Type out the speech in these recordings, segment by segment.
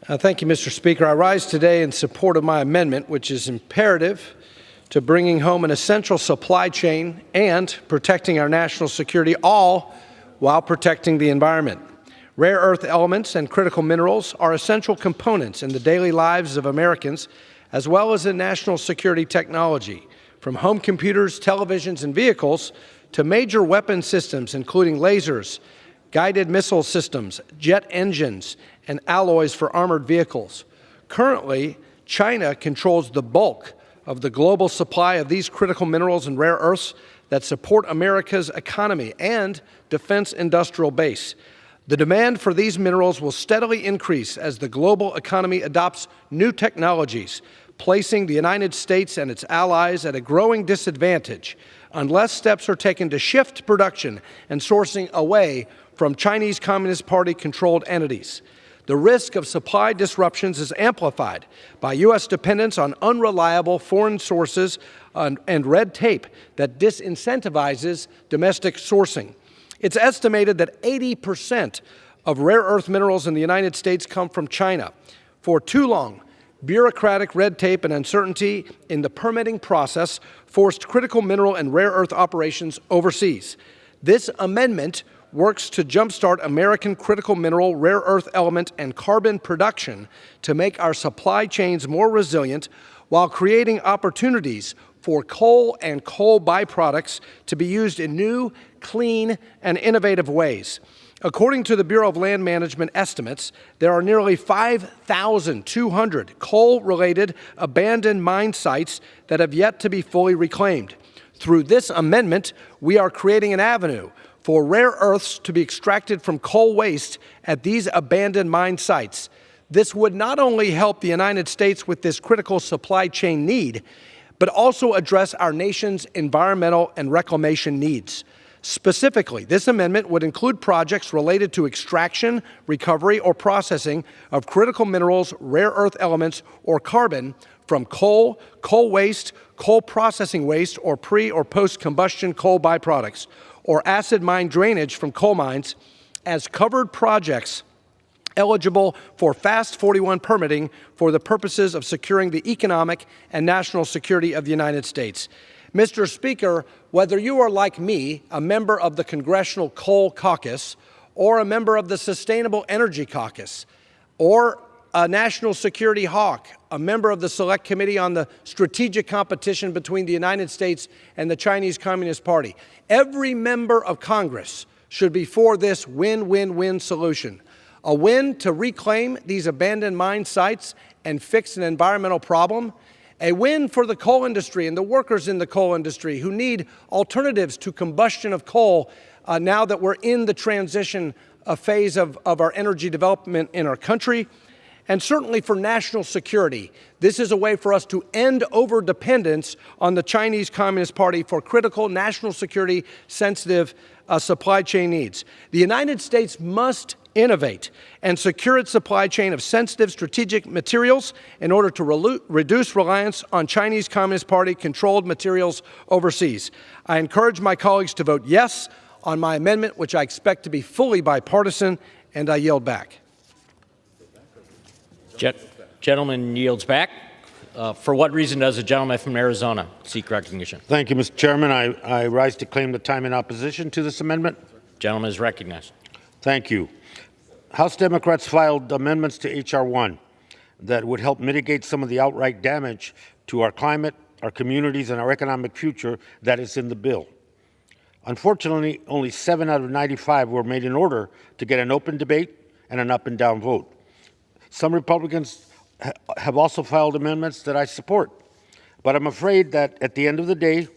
Thank you, Mr. Speaker. I rise today in support of my amendment, which is imperative to bringing home an essential supply chain and protecting our national security, all while protecting the environment. Rare earth elements and critical minerals are essential components in the daily lives of Americans, as well as in national security technology, from home computers, televisions, and vehicles to major weapon systems, including lasers, guided missile systems, jet engines, and alloys for armored vehicles. Currently, China controls the bulk of the global supply of these critical minerals and rare earths that support America's economy and defense industrial base. The demand for these minerals will steadily increase as the global economy adopts new technologies, placing the United States and its allies at a growing disadvantage unless steps are taken to shift production and sourcing away from Chinese Communist Party-controlled entities. The risk of supply disruptions is amplified by U.S. dependence on unreliable foreign sources and red tape that disincentivizes domestic sourcing. It's estimated that 80% of rare earth minerals in the United States come from China. For too long, bureaucratic red tape and uncertainty in the permitting process forced critical mineral and rare earth operations overseas. This amendment works to jumpstart American critical mineral, rare earth element, and carbon production to make our supply chains more resilient while creating opportunities for coal and coal byproducts to be used in new, clean, and innovative ways. According to the Bureau of Land Management estimates, there are nearly 5,200 coal-related abandoned mine sites that have yet to be fully reclaimed. Through this amendment, we are creating an avenue for rare earths to be extracted from coal waste at these abandoned mine sites. This would not only help the United States with this critical supply chain need, but also address our nation's environmental and reclamation needs. Specifically, this amendment would include projects related to extraction, recovery, or processing of critical minerals, rare earth elements, or carbon from coal, coal waste, coal processing waste, or pre- or post-combustion coal byproducts, or acid mine drainage from coal mines as covered projects eligible for Fast 41 permitting for the purposes of securing the economic and national security of the United States. Mr. Speaker, whether you are like me, a member of the Congressional Coal Caucus, or a member of the Sustainable Energy Caucus, or a national security hawk, a member of the Select Committee on the Strategic Competition between the United States and the Chinese Communist Party, every member of Congress should be for this win-win-win solution. A win to reclaim these abandoned mine sites and fix an environmental problem. A win for the coal industry and the workers in the coal industry who need alternatives to combustion of coal now that we're in the transition phase of our energy development in our country. And certainly for national security, this is a way for us to end overdependence on the Chinese Communist Party for critical national security sensitive supply chain needs. The United States must innovate and secure its supply chain of sensitive strategic materials in order to reduce reliance on Chinese Communist Party controlled materials overseas. I encourage my colleagues to vote yes on my amendment, which I expect to be fully bipartisan, and I yield back. Gentleman yields back. For what reason does the gentleman from Arizona seek recognition? Thank you, Mr. Chairman. I rise to claim the time in opposition to this amendment. Gentleman is recognized. Thank you. House Democrats filed amendments to HR1 that would help mitigate some of the outright damage to our climate, our communities, and our economic future that is in the bill. Unfortunately, only 7 out of 95 were made in order to get an open debate and an up and down vote. Some Republicans have also filed amendments that I support, but I'm afraid that at the end of the day,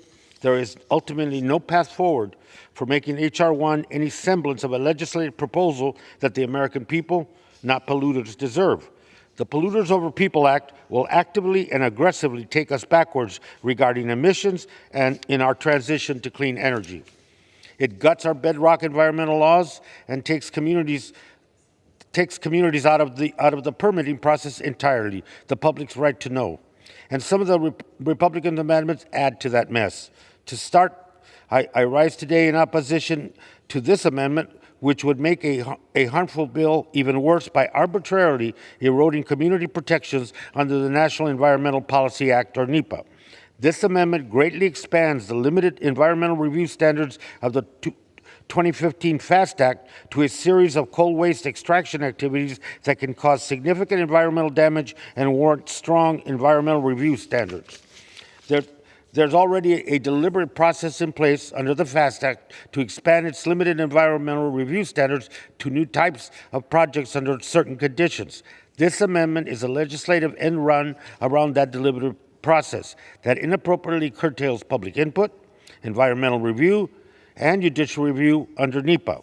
there is ultimately no path forward for making HR1 any semblance of a legislative proposal that the American people, not polluters, deserve. The Polluters Over People Act will actively and aggressively take us backwards regarding emissions and in our transition to clean energy. It guts our bedrock environmental laws and takes communities out of the permitting process entirely, the public's right to know. And some of the Republican amendments add to that mess. To start, I rise today in opposition to this amendment, which would make a harmful bill even worse by arbitrarily eroding community protections under the National Environmental Policy Act, or NEPA. This amendment greatly expands the limited environmental review standards of the 2015 FAST Act to a series of coal waste extraction activities that can cause significant environmental damage and warrant strong environmental review standards. There's already a deliberate process in place under the FAST Act to expand its limited environmental review standards to new types of projects under certain conditions. This amendment is a legislative end run around that deliberative process that inappropriately curtails public input, environmental review, and judicial review under NEPA.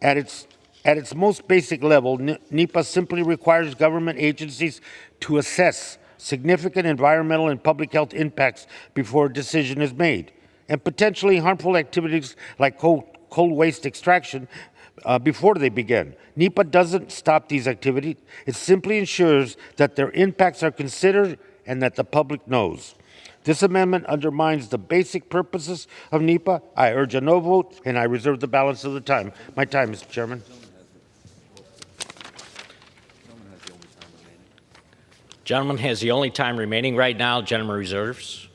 At its most basic level, NEPA simply requires government agencies to assess significant environmental and public health impacts before a decision is made, and potentially harmful activities like coal waste extraction before they begin. NEPA doesn't stop these activities. It simply ensures that their impacts are considered and that the public knows. This amendment undermines the basic purposes of NEPA. I urge a no vote, and I reserve the balance of the time. My time, Mr. Chairman. Gentleman has the only time remaining right now. Gentleman reserves.